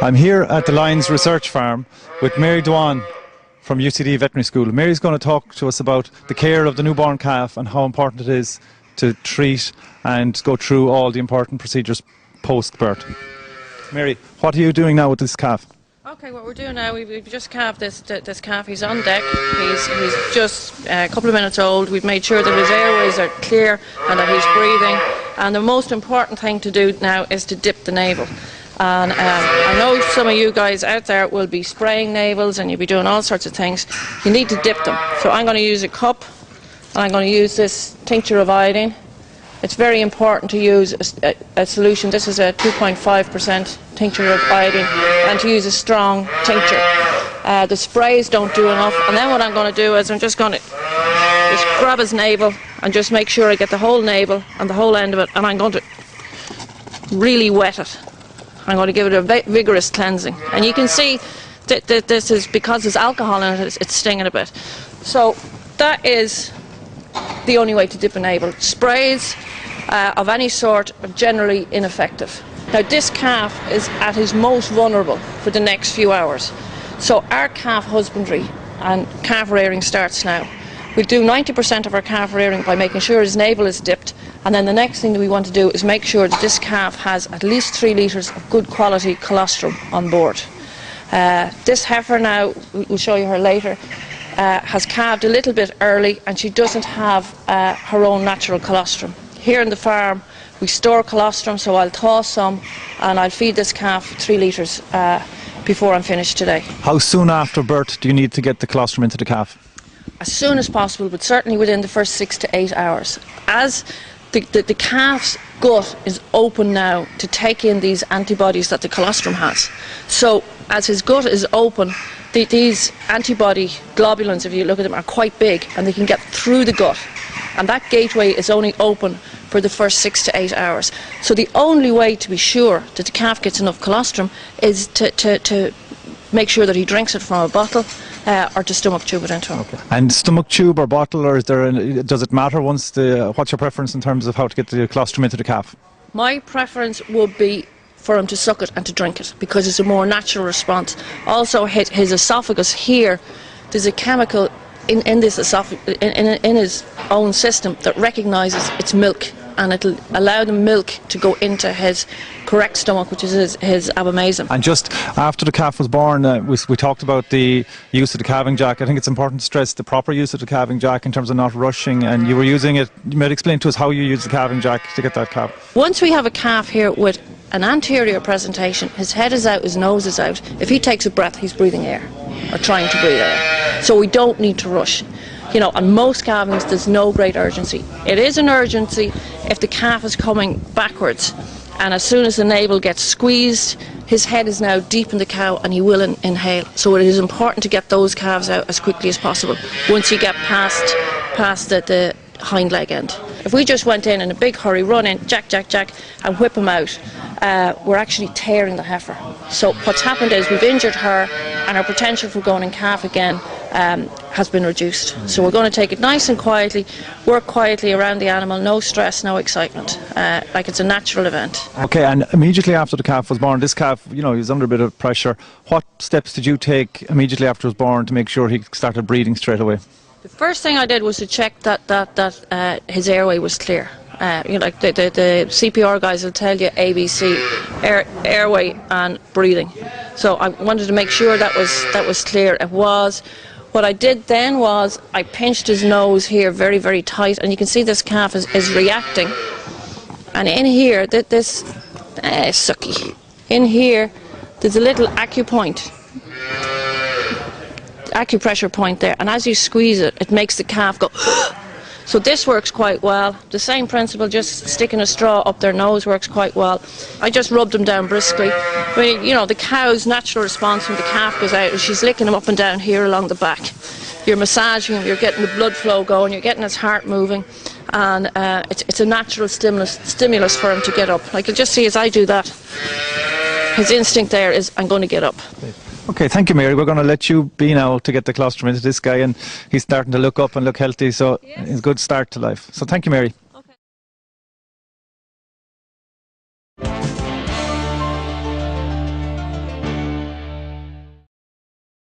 I'm here at the Lyons Research Farm with Mary Duane from UCD Veterinary School. Mary's going to talk to us about the care of the newborn calf and how important it is to treat and go through all the important procedures post-birth. Mary, what are you doing now with this calf? Okay, what we're doing now, we've just calved this calf. He's on deck. He's just a couple of minutes old. We've made sure that his airways are clear and that he's breathing. And the most important thing to do now is to dip the navel. And I know some of you guys out there will be spraying navels and you'll be doing all sorts of things. You need to dip them. So I'm going to use a cup and I'm going to use this tincture of iodine. It's very important to use a solution. This is a 2.5% tincture of iodine, and to use a strong tincture. The sprays don't do enough. And then what I'm going to do is I'm just going to grab his navel and just make sure I get the whole navel and the whole end of it, and I'm going to really wet it. I'm going to give it a vigorous cleansing. And you can see that this is because there's alcohol in it, it's stinging a bit. So that is the only way to dip a navel. Sprays of any sort are generally ineffective. Now this calf is at his most vulnerable for the next few hours. So our calf husbandry and calf rearing starts now. We do 90% of our calf rearing by making sure his navel is dipped, and then the next thing that we want to do is make sure that this calf has at least 3 litres of good quality colostrum on board. This heifer now, we'll show you her later, has calved a little bit early and she doesn't have her own natural colostrum. Here in the farm we store colostrum, so I'll thaw some and I'll feed this calf 3 litres before I'm finished today. How soon after birth do you need to get the colostrum into the calf? As soon as possible, but certainly within the first 6 to 8 hours. As the calf's gut is open now to take in these antibodies that the colostrum has. So as his gut is open, these antibody globulins, if you look at them, are quite big and they can get through the gut. And that gateway is only open for the first 6 to 8 hours. So the only way to be sure that the calf gets enough colostrum is to make sure that he drinks it from a bottle or to stomach tube it into him. Okay. And stomach tube or bottle, or does it matter what's your preference in terms of how to get the colostrum into the calf? My preference would be for him to suck it and to drink it, because it's a more natural response. Also his esophagus here, there's a chemical in this esophagus, in his own system that recognises it's milk, and it'll allow the milk to go into his correct stomach, which is his abomasum. And just after the calf was born, we talked about the use of the calving jack. I think it's important to stress the proper use of the calving jack in terms of not rushing, and you were using it. You might explain to us how you use the calving jack to get that calf. Once we have a calf here with an anterior presentation, his head is out, his nose is out. If he takes a breath, he's breathing air, or trying to breathe air. So we don't need to rush. You know, on most calvings there's no great urgency. It is an urgency if the calf is coming backwards, and as soon as the navel gets squeezed, his head is now deep in the cow and he will inhale. So it is important to get those calves out as quickly as possible once you get past the hind leg end. If we just went in a big hurry, run in, jack, and whip him out, we're actually tearing the heifer. So what's happened is we've injured her, and our potential for going in calf again has been reduced. So we're going to take it nice and quietly, work quietly around the animal, no stress, no excitement, like it's a natural event. Okay, and immediately after the calf was born, this calf, you know, he was under a bit of pressure. What steps did you take immediately after he was born to make sure he started breathing straight away? The first thing I did was to check that his airway was clear. You know, like the CPR guys will tell you ABC, airway and breathing. So I wanted to make sure that was clear. It was. What I did then was I pinched his nose here very, very tight, and you can see this calf is reacting. And in here, this sucky. In here, there's a little acupressure point there, and as you squeeze it, it makes the calf go. So this works quite well. The same principle, just sticking a straw up their nose, works quite well. I just rubbed them down briskly. I mean, you know, the cow's natural response when the calf goes out is she's licking him up and down here along the back. You're massaging him, you're getting the blood flow going, you're getting his heart moving, and it's a natural stimulus for him to get up. Like, you'll just see as I do that, his instinct there is, I'm going to get up. Okay, thank you, Mary. We're going to let you be now to get the colostrum into this guy, and he's starting to look up and look healthy, so it's a good start to life. So thank you, Mary.